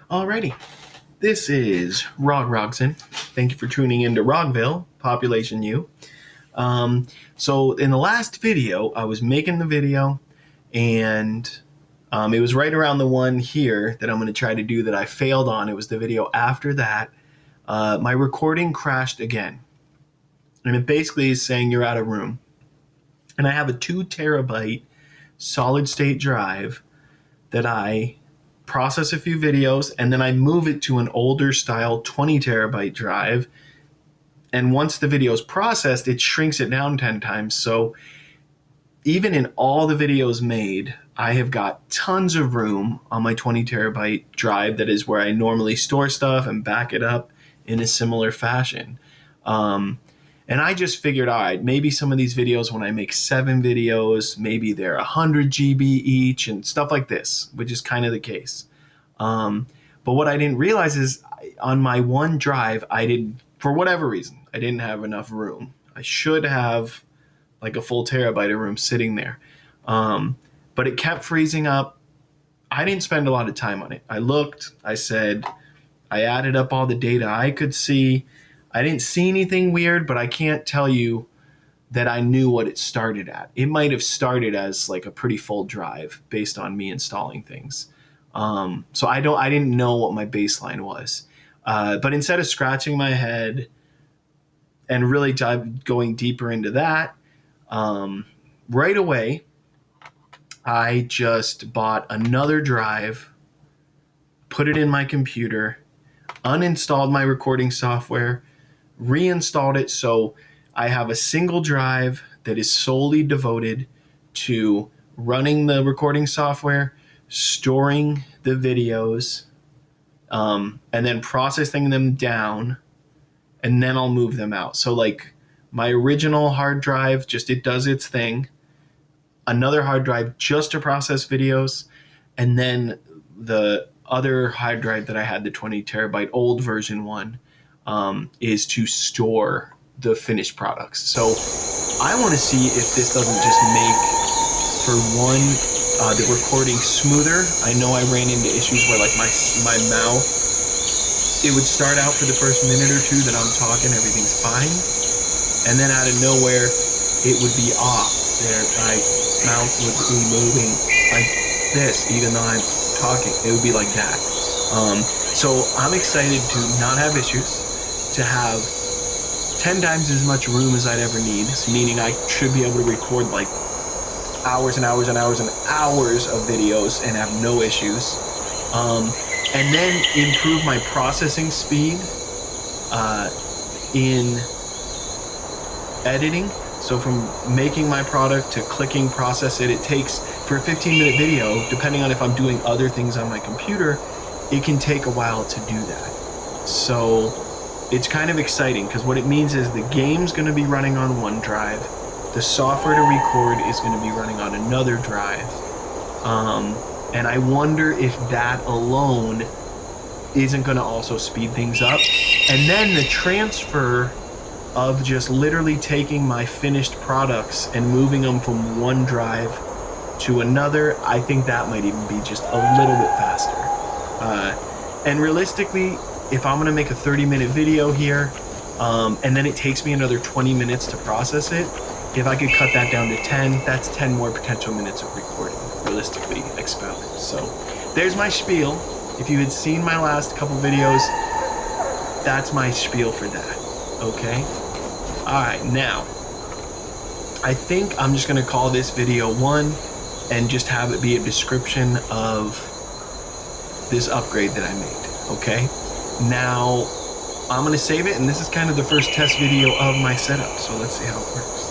Alrighty, this is Rog Rogson. Thank you for tuning in to Rogville, Population U. So in the last video, I was making the video, and it was right around the one here that I'm going to try to do that I failed on. It was the video after that. My recording crashed again, and it basically is saying you're out of room. And I have a 2 terabyte solid state drive that I process a few videos, and then I move it to an older style 20 terabyte drive. And once the video is processed, it shrinks it down 10 times. So even in all the videos made, I have got tons of room on my 20 terabyte drive. That is where I normally store stuff and back it up in a similar fashion. And I just figured, all right, maybe some of these videos, when I make 7 videos, maybe they're 100 GB each and stuff like this, which is kind of the case. But what I didn't realize is on my one drive, for whatever reason, I didn't have enough room. I should have like a full terabyte of room sitting there. But it kept freezing up. I didn't spend a lot of time on it. I looked, I added up all the data I could see. I didn't see anything weird, but I can't tell you that I knew what it started at. It might have started as like a pretty full drive based on me installing things. So I didn't know what my baseline was. But instead of scratching my head and really going deeper into that, right away, I just bought another drive, put it in my computer, uninstalled my recording software, reinstalled it. So I have a single drive that is solely devoted to running the recording software, storing the videos, and then processing them down, and then I'll move them out. So like my original hard drive, it does its thing. Another hard drive just to process videos, and then the other hard drive that I had, the 20 terabyte old version one, is to store the finished products. So I want to see if this doesn't just make, for one, the recording smoother. I know I ran into issues where like my mouth, it would start out for the first minute or two that I'm talking, everything's fine, and then out of nowhere it would be off. My mouth would be moving like this, even though I'm talking. It would be like that. So I'm excited to not have issues, to have 10 times as much room as I'd ever need, meaning I should be able to record like hours and hours and hours and hours of videos and have no issues. And then improve my processing speed in editing. So from making my product to clicking process it takes, for a 15-minute video, depending on if I'm doing other things on my computer, it can take a while to do that. So it's kind of exciting, because what it means is the game's going to be running on one drive, the software to record is going to be running on another drive, and I wonder if that alone isn't going to also speed things up. And then the transfer of just literally taking my finished products and moving them from one drive to another, I think that might even be just a little bit faster. And realistically, if I'm gonna make a 30-minute video here, and then it takes me another 20 minutes to process it, if I could cut that down to 10, that's 10 more potential minutes of recording, realistically expounded. So there's my spiel. If you had seen my last couple videos, that's my spiel for that, okay? All right, now, I think I'm just gonna call this video 1 and just have it be a description of this upgrade that I made, okay? Now, I'm gonna save it, and this is kind of the first test video of my setup, so let's see how it works.